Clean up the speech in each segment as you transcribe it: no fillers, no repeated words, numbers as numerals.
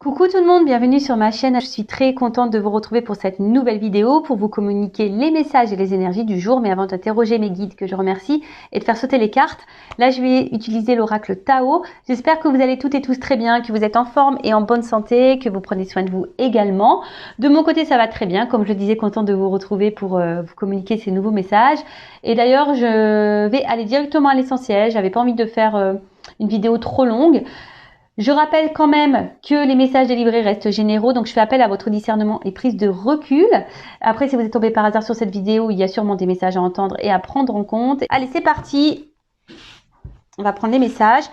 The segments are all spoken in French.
Coucou tout le monde, bienvenue sur ma chaîne. Je suis très contente de vous retrouver pour cette nouvelle vidéo pour vous communiquer les messages et les énergies du jour. Mais avant d'interroger mes guides que je remercie et de faire sauter les cartes, là je vais utiliser l'oracle Tao. J'espère que vous allez toutes et tous très bien, que vous êtes en forme et en bonne santé, que vous prenez soin de vous également. De mon côté ça va très bien, comme je le disais, contente de vous retrouver pour vous communiquer ces nouveaux messages. Et d'ailleurs je vais aller directement à l'essentiel, j'avais pas envie de faire une vidéo trop longue. Je rappelle quand même que les messages délivrés restent généraux, donc je fais appel à votre discernement et prise de recul. Après, si vous êtes tombé par hasard sur cette vidéo, il y a sûrement des messages à entendre et à prendre en compte. Allez, c'est parti. On va prendre les messages.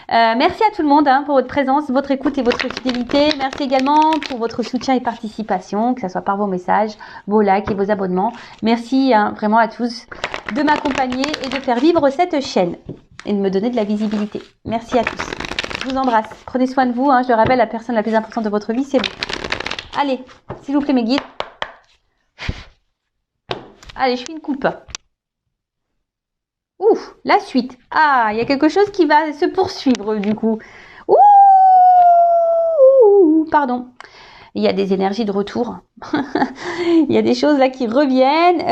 Merci à tout le monde pour votre présence, votre écoute et votre fidélité. Merci également pour votre soutien et participation, que ce soit par vos messages, vos likes et vos abonnements. Merci vraiment à tous de m'accompagner et de faire vivre cette chaîne et de me donner de la visibilité. Merci à tous. Je vous embrasse. Prenez soin de vous. Je le rappelle, la personne la plus importante de votre vie, c'est vous. Allez, s'il vous plaît, mes guides. Allez, je fais une coupe. Ouf, la suite. Ah, il y a quelque chose qui va se poursuivre, du coup. Ouh, pardon. Il y a des énergies de retour. Il y a des choses là qui reviennent.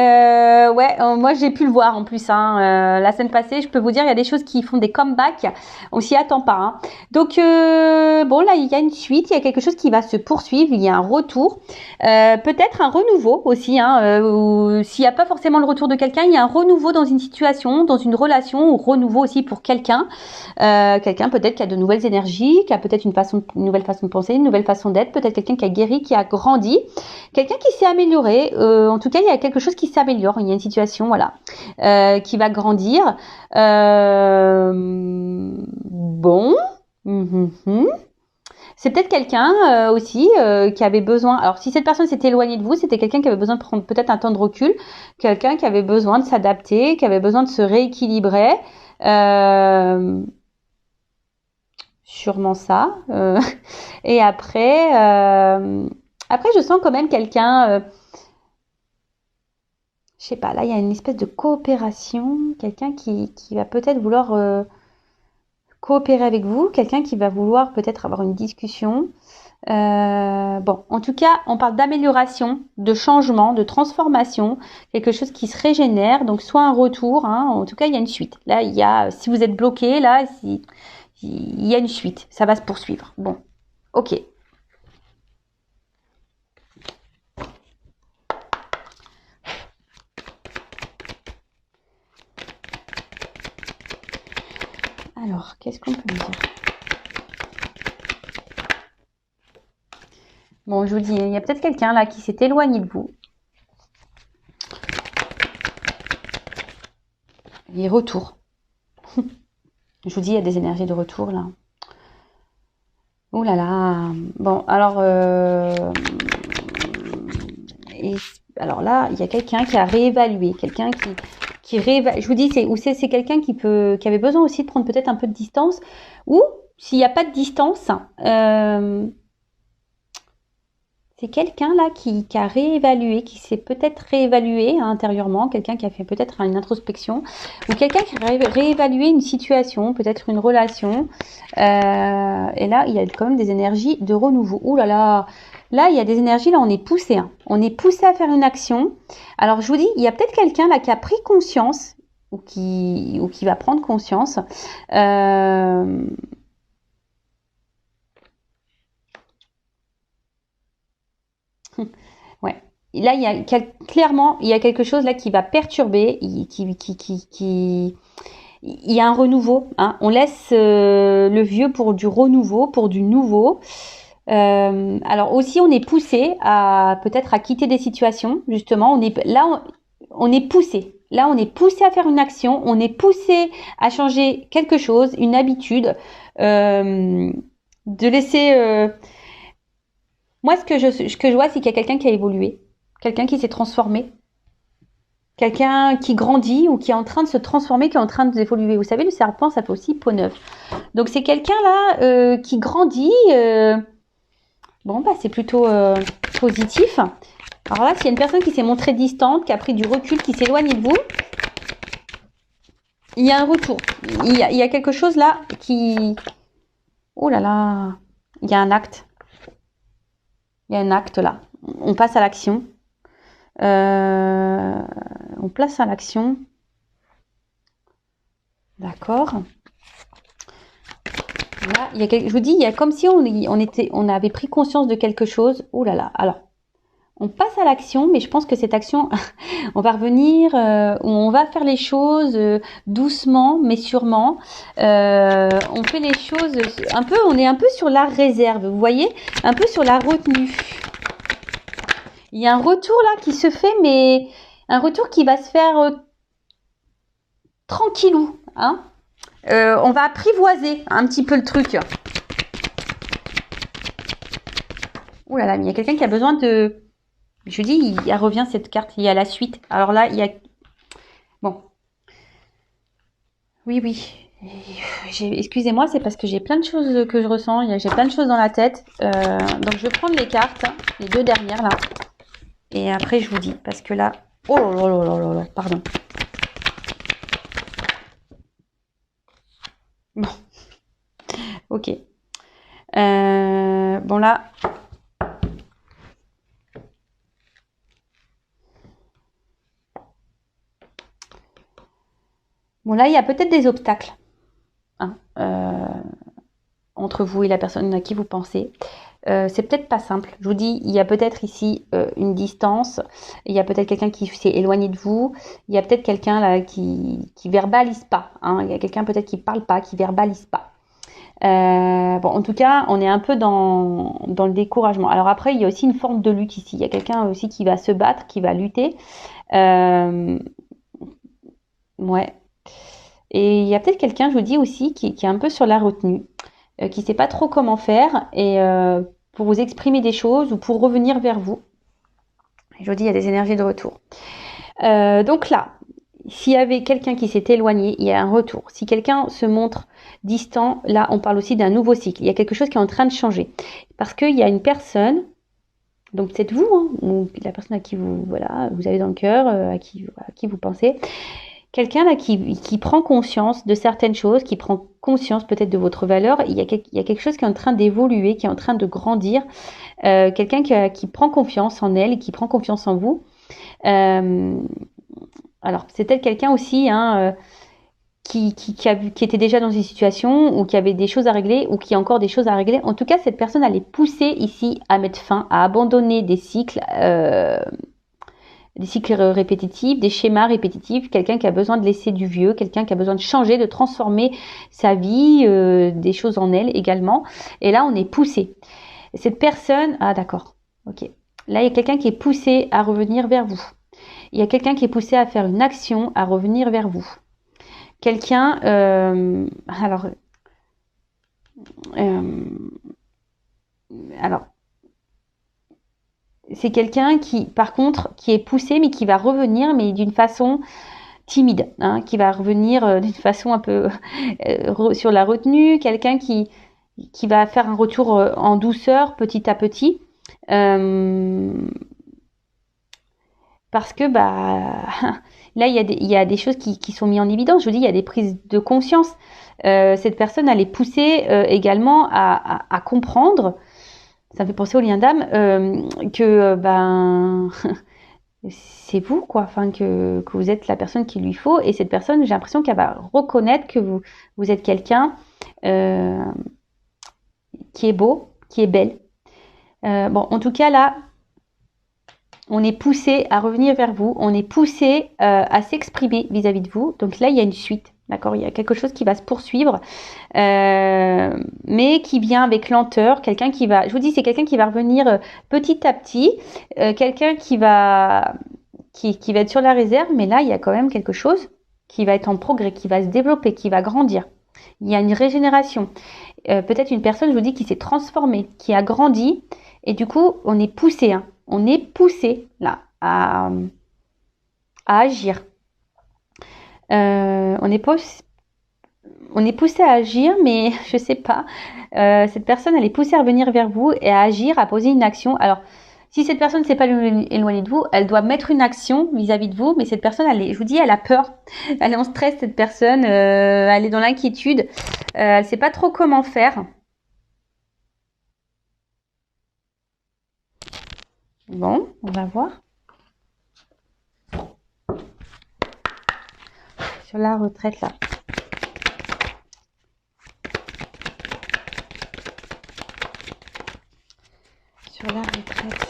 Moi j'ai pu le voir en plus. La semaine passée, je peux vous dire, il y a des choses qui font des comebacks. On s'y attend pas. Donc bon, là il y a une suite, il y a quelque chose qui va se poursuivre. Il y a un retour, peut-être un renouveau aussi. Ou s'il n'y a pas forcément le retour de quelqu'un, il y a un renouveau dans une situation, dans une relation, ou renouveau aussi pour quelqu'un. Quelqu'un peut-être qui a de nouvelles énergies, qui a peut-être une nouvelle façon de penser, une nouvelle façon d'être. Peut-être quelqu'un qui a guéri, qui a grandi. Quelqu'un qui s'est amélioré, en tout cas il y a quelque chose qui s'améliore, il y a une situation qui va grandir. Bon, c'est peut-être quelqu'un aussi qui avait besoin, alors si cette personne s'était éloignée de vous, c'était quelqu'un qui avait besoin de prendre peut-être un temps de recul, quelqu'un qui avait besoin de s'adapter, qui avait besoin de se rééquilibrer. Sûrement ça. Et après, je sens quand même quelqu'un, je sais pas, là, il y a une espèce de coopération, quelqu'un qui va peut-être vouloir coopérer avec vous, quelqu'un qui va vouloir peut-être avoir une discussion. Bon, en tout cas, on parle d'amélioration, de changement, de transformation, quelque chose qui se régénère, donc soit un retour, en tout cas, il y a une suite. Là, il y a, si vous êtes bloqué, là, il y a une suite, ça va se poursuivre. Bon, ok. Alors, qu'est-ce qu'on peut me dire? Bon, je vous dis, il y a peut-être quelqu'un là qui s'est éloigné de vous. Et retour. Je vous dis, il y a des énergies de retour là. Ouh là là. Bon, alors... alors là, il y a quelqu'un qui a réévalué. Quelqu'un qui réévalue. Je vous dis, c'est quelqu'un qui avait besoin aussi de prendre peut-être un peu de distance. Ou, s'il n'y a pas de distance... c'est quelqu'un là qui a réévalué, qui s'est peut-être réévalué intérieurement, quelqu'un qui a fait peut-être une introspection, ou quelqu'un qui a réévalué une situation, peut-être une relation. Et là, il y a quand même des énergies de renouveau. Ouh là là, là, il y a des énergies, là, on est poussé. On est poussé à faire une action. Alors, je vous dis, il y a peut-être quelqu'un là qui a pris conscience, ou qui va prendre conscience. Ouais. Et là, clairement, il y a quelque chose là qui va perturber, il y a un renouveau. On laisse le vieux pour du renouveau, pour du nouveau. Alors aussi, on est poussé à peut-être à quitter des situations. Justement, on est poussé. Là, on est poussé à faire une action. On est poussé à changer quelque chose, une habitude, de laisser. Moi, ce que je vois, c'est qu'il y a quelqu'un qui a évolué, quelqu'un qui s'est transformé, quelqu'un qui grandit ou qui est en train de se transformer, qui est en train d'évoluer. Vous savez, le serpent, ça fait aussi peau neuve. Donc, c'est quelqu'un là qui grandit. Bon, c'est plutôt positif. Alors là, s'il y a une personne qui s'est montrée distante, qui a pris du recul, qui s'est éloignée de vous, il y a un retour. Il y a quelque chose là qui... Oh là là, il y a un acte. Il y a un acte là. On passe à l'action. On place à l'action. D'accord. Là, je vous dis, il y a comme si on avait pris conscience de quelque chose. Oh là là. Alors, on passe à l'action, mais je pense que cette action, on va revenir, on va faire les choses doucement, mais sûrement. On fait les choses un peu, on est un peu sur la réserve, vous voyez, un peu sur la retenue. Il y a un retour là qui se fait, mais un retour qui va se faire tranquillou, hein. On va apprivoiser un petit peu le truc. Ouh là là, mais il y a quelqu'un qui a besoin de... Je dis, il revient cette carte, il y a la suite. Alors là, il y a... Bon. Oui, oui. Excusez-moi, c'est parce que j'ai plein de choses que je ressens. J'ai plein de choses dans la tête. Donc, je vais prendre les cartes, les deux dernières là. Et après, je vous dis. Parce que là... Oh là là là là là, pardon. Bon. Ok. Bon là... Bon là, il y a peut-être des obstacles hein, entre vous et la personne à qui vous pensez. C'est peut-être pas simple. Je vous dis, il y a peut-être ici une distance. Il y a peut-être quelqu'un qui s'est éloigné de vous. Il y a peut-être quelqu'un là qui verbalise pas. Hein. Il y a quelqu'un peut-être qui parle pas, qui verbalise pas. Bon, en tout cas, on est un peu dans le découragement. Alors après, il y a aussi une forme de lutte ici. Il y a quelqu'un aussi qui va se battre, qui va lutter. Ouais. Et il y a peut-être quelqu'un, je vous dis aussi, qui est un peu sur la retenue, qui ne sait pas trop comment faire et pour vous exprimer des choses ou pour revenir vers vous. Et je vous dis, il y a des énergies de retour. Donc là, s'il y avait quelqu'un qui s'est éloigné, il y a un retour. Si quelqu'un se montre distant, là, on parle aussi d'un nouveau cycle. Il y a quelque chose qui est en train de changer. Parce qu'il y a une personne, donc c'est vous, hein, ou la personne à qui vous avez dans le cœur, à qui vous pensez, quelqu'un là qui prend conscience de certaines choses, qui prend conscience peut-être de votre valeur. Il y a quelque chose qui est en train d'évoluer, qui est en train de grandir. Quelqu'un qui prend confiance en elle, qui prend confiance en vous. Alors, c'est peut-être quelqu'un aussi hein, qui était déjà dans une situation ou qui avait des choses à régler ou qui a encore des choses à régler. En tout cas, cette personne, elle est poussée ici à mettre fin, à abandonner des cycles répétitifs, des schémas répétitifs, quelqu'un qui a besoin de laisser du vieux, quelqu'un qui a besoin de changer, de transformer sa vie, des choses en elle également. Et là, on est poussé. Cette personne, ah d'accord, ok. Là, il y a quelqu'un qui est poussé à revenir vers vous. Il y a quelqu'un qui est poussé à faire une action, à revenir vers vous. Quelqu'un, alors, c'est quelqu'un qui, par contre, qui est poussé, mais qui va revenir, mais d'une façon timide, hein, qui va revenir d'une façon un peu sur la retenue, quelqu'un qui va faire un retour en douceur, petit à petit, parce que là, il y a des choses qui sont mises en évidence. Je vous dis, il y a des prises de conscience. Cette personne, elle est poussée également à comprendre. Ça me fait penser au lien d'âme que c'est vous quoi, enfin que vous êtes la personne qu'il lui faut et cette personne, j'ai l'impression qu'elle va reconnaître que vous êtes quelqu'un qui est beau, qui est belle. Bon, en tout cas là, on est poussé à revenir vers vous, on est poussé à s'exprimer vis-à-vis de vous. Donc là, il y a une suite. D'accord, il y a quelque chose qui va se poursuivre, mais qui vient avec lenteur. Quelqu'un qui va, je vous dis, c'est quelqu'un qui va revenir petit à petit, quelqu'un qui va être sur la réserve, mais là, il y a quand même quelque chose qui va être en progrès, qui va se développer, qui va grandir. Il y a une régénération. Peut-être une personne, je vous dis, qui s'est transformée, qui a grandi, et du coup, on est poussé, hein. On est poussé là à agir. On est poussé à agir, mais je sais pas. Cette personne, elle est poussée à revenir vers vous et à agir, à poser une action. Alors, si cette personne ne s'est pas éloignée de vous, elle doit mettre une action vis-à-vis de vous, mais cette personne, je vous dis, elle a peur. Elle est en stress, cette personne. Elle est dans l'inquiétude. Elle ne sait pas trop comment faire. Bon, on va voir. Sur la retraite, là. Sur la retraite.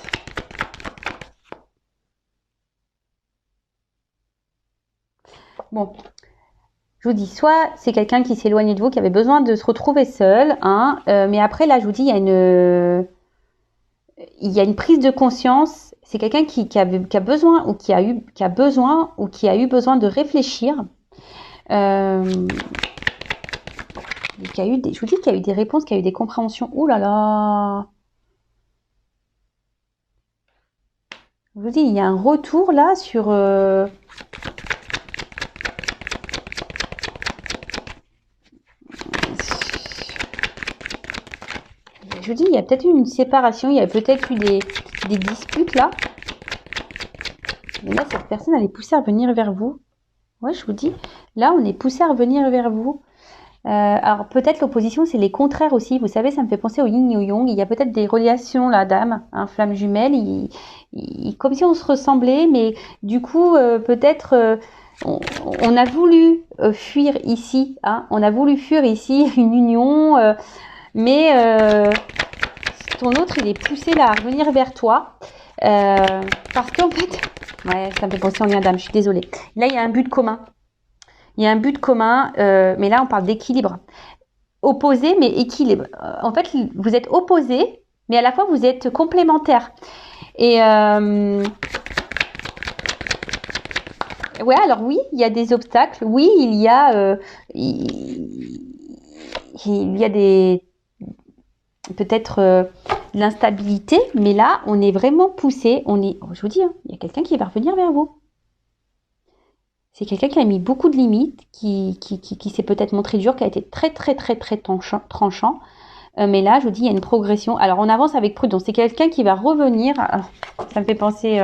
Bon, je vous dis, soit c'est quelqu'un qui s'éloigne de vous, qui avait besoin de se retrouver seul, hein, mais après, là, je vous dis, il y a une prise de conscience. C'est quelqu'un qui a besoin ou qui a eu besoin de réfléchir. Je vous dis qu'il y a eu des réponses, qu'il y a eu des compréhensions. Ouh là là! Je vous dis, il y a un retour là sur... Je vous dis, il y a peut-être eu une séparation, il y a peut-être eu des disputes là. Mais là, cette personne, elle est poussée à revenir vers vous. Ouais, je vous dis, là, on est poussé à revenir vers vous. Alors, peut-être l'opposition, c'est les contraires aussi. Vous savez, ça me fait penser au yin et au yang. Il y a peut-être des relations, là, d'âme, hein, flamme jumelle. Comme si on se ressemblait, mais du coup, peut-être... on a voulu fuir ici, hein, on a voulu fuir ici une union, mais ton autre, il est poussé là à revenir vers toi, parce qu'en fait, ouais, ça me fait penser au lien d'âme, je suis désolée. Là, il y a un but commun. Il y a un but commun, mais là, on parle d'équilibre. Opposé, mais équilibre. En fait, vous êtes opposés, mais à la fois, vous êtes complémentaires. Et ouais, alors oui, il y a des obstacles. Oui, il y a des peut-être de l'instabilité, mais là, on est vraiment poussé. Je vous dis, hein, il y a quelqu'un qui va revenir vers vous. C'est quelqu'un qui a mis beaucoup de limites, qui s'est peut-être montré dur, qui a été très tranchant. Mais là, je vous dis, il y a une progression. Alors, on avance avec prudence. C'est quelqu'un qui va revenir. Alors, ça me fait penser...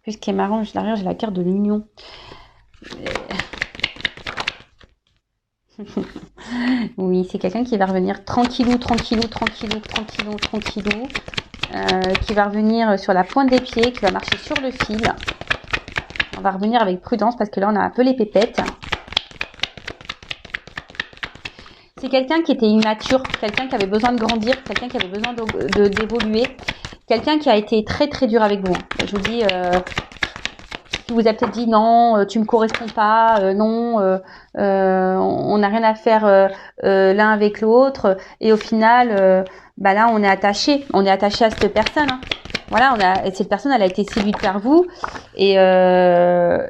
Puis ce qui est marrant, derrière, j'ai la carte de l'union. Oui, c'est quelqu'un qui va revenir tranquillou, qui va revenir sur la pointe des pieds, qui va marcher sur le fil. On va revenir avec prudence parce que là, on a un peu les pépettes. C'est quelqu'un qui était immature, quelqu'un qui avait besoin de grandir, quelqu'un qui avait besoin d'évoluer, quelqu'un qui a été très dur avec vous. Je vous dis, qui vous a peut-être dit non, tu me corresponds pas, non, on n'a rien à faire l'un avec l'autre, et au final, là, on est attaché à cette personne. Hein. Voilà, cette personne, elle a été séduite par vous, et je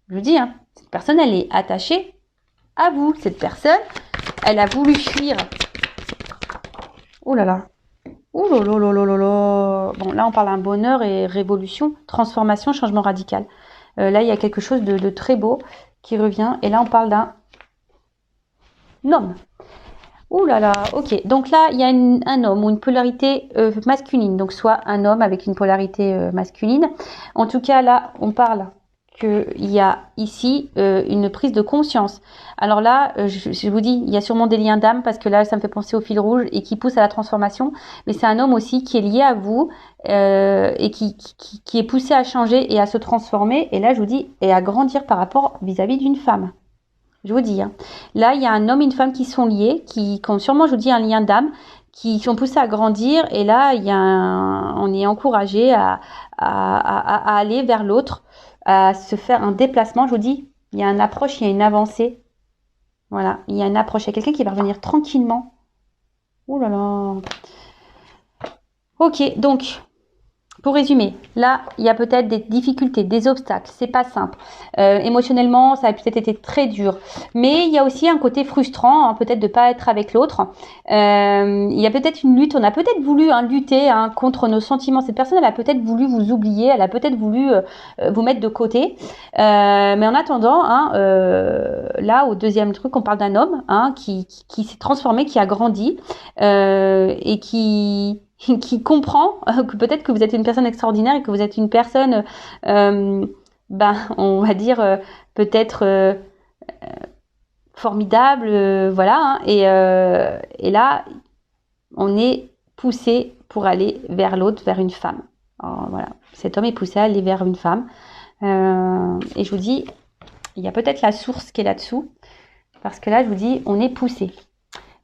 vous dis, hein, cette personne, elle est attachée à vous. Cette personne, elle a voulu fuir. Oh là là. Ouh là là là là là là. Bon, là, on parle d'un bonheur et révolution, transformation, changement radical. Là, il y a quelque chose de très beau qui revient. Et là, on parle d'un homme. Ouh là là, ok. Donc là, il y a un homme ou une polarité masculine. Donc, soit un homme avec une polarité masculine. En tout cas, là, on parle qu'il y a ici une prise de conscience. Alors là, je vous dis, il y a sûrement des liens d'âme parce que là, ça me fait penser au fil rouge et qui pousse à la transformation. Mais c'est un homme aussi qui est lié à vous et qui est poussé à changer et à se transformer. Et là, je vous dis, et à grandir par rapport vis-à-vis d'une femme. Je vous dis. Hein. Là, il y a un homme et une femme qui sont liés, qui ont sûrement, je vous dis, un lien d'âme, qui sont poussés à grandir. Et là, on est encouragé à aller vers l'autre, à se faire un déplacement. Je vous dis, il y a une approche, il y a une avancée. Voilà, il y a une approche. Il y a quelqu'un qui va revenir tranquillement. Oh là là. Ok, donc, pour résumer, là, il y a peut-être des difficultés, des obstacles. C'est pas simple. Émotionnellement, ça a peut-être été très dur. Mais il y a aussi un côté frustrant, hein, peut-être de pas être avec l'autre. Il y a peut-être une lutte. On a peut-être voulu lutter contre nos sentiments. Cette personne, elle a peut-être voulu vous oublier. Elle a peut-être voulu vous mettre de côté. Mais en attendant, là, au deuxième truc, on parle d'un homme qui s'est transformé, qui a grandi et qui comprend que peut-être que vous êtes une personne extraordinaire et que vous êtes une personne, on va dire, peut-être formidable, voilà. Et là, on est poussé pour aller vers l'autre, vers une femme. Alors, voilà, cet homme est poussé à aller vers une femme. Et je vous dis, il y a peut-être la source qui est là-dessous. Parce que là, je vous dis, on est poussé.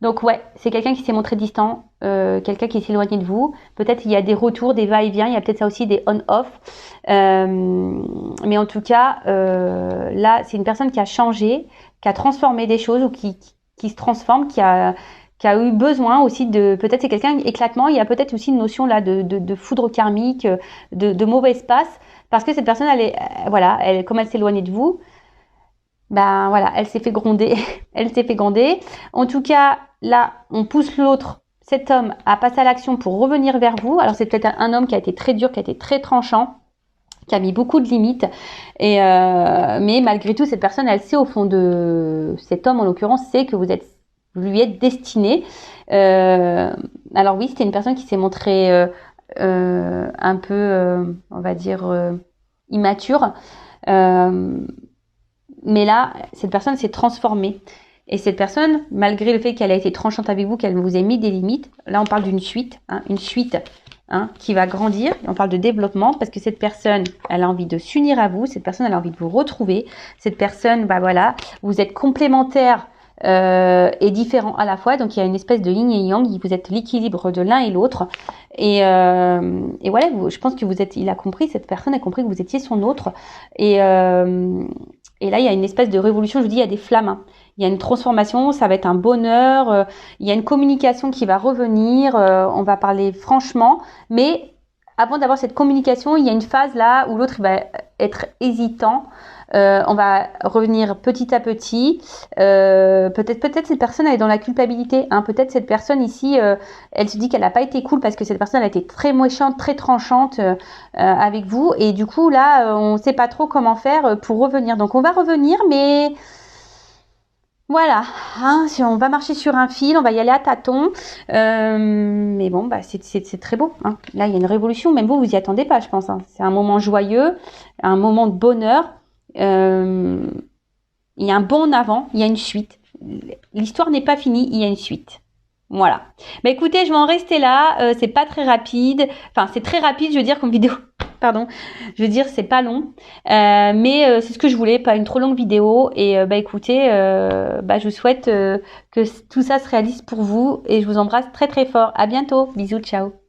Donc ouais, c'est quelqu'un qui s'est montré distant, quelqu'un qui s'est éloigné de vous. Peut-être il y a des retours, des va-et-vient, il y a peut-être ça aussi des on-off. Mais en tout cas, là, c'est une personne qui a changé, qui a transformé des choses ou qui se transforme, qui a eu besoin aussi de... Peut-être c'est quelqu'un éclatement, il y a peut-être aussi une notion là de foudre karmique, de mauvaise passe. Parce que cette personne, comme elle s'est éloignée de vous, ben voilà, elle s'est fait gronder. Elle s'est fait gronder. En tout cas, là, on pousse l'autre, cet homme, à passer à l'action pour revenir vers vous. Alors, c'est peut-être un homme qui a été très dur, qui a été très tranchant, qui a mis beaucoup de limites. Mais malgré tout, cette personne, elle sait au fond de... Cet homme, en l'occurrence, sait que vous lui êtes destiné. Alors oui, c'était une personne qui s'est montrée un peu, on va dire, immature. Mais là, cette personne s'est transformée. Et cette personne, malgré le fait qu'elle a été tranchante avec vous, qu'elle vous ait mis des limites, là on parle d'une suite, une suite qui va grandir. On parle de développement parce que cette personne, elle a envie de s'unir à vous. Cette personne, elle a envie de vous retrouver. Cette personne, vous êtes complémentaires et différents à la fois. Donc il y a une espèce de yin et yang. Vous êtes l'équilibre de l'un et l'autre. Et voilà, je pense que cette personne a compris que vous étiez son autre. Et là, il y a une espèce de révolution. Je vous dis, il y a des flammes. Il y a une transformation, ça va être un bonheur. Il y a une communication qui va revenir. On va parler franchement. Mais avant d'avoir cette communication, il y a une phase là où l'autre va être hésitant. On va revenir petit à petit. Peut-être cette personne elle est dans la culpabilité. Peut-être cette personne ici, elle se dit qu'elle n'a pas été cool parce que cette personne elle a été très méchante, très tranchante avec vous. Et du coup là, on ne sait pas trop comment faire pour revenir. Donc on va revenir, mais voilà, si on va marcher sur un fil, on va y aller à tâtons. Mais bon, c'est très beau. Là, il y a une révolution. Même vous y attendez pas, je pense. C'est un moment joyeux, un moment de bonheur. Il y a un bond en avant, il y a une suite. L'histoire n'est pas finie, il y a une suite. Voilà. Écoutez, je vais en rester là. C'est pas très rapide. Enfin, c'est très rapide, je veux dire, comme vidéo. Pardon. Je veux dire, c'est pas long. Mais c'est ce que je voulais, pas une trop longue vidéo. Et écoutez, je vous souhaite que tout ça se réalise pour vous. Et je vous embrasse très très fort. À bientôt. Bisous, ciao.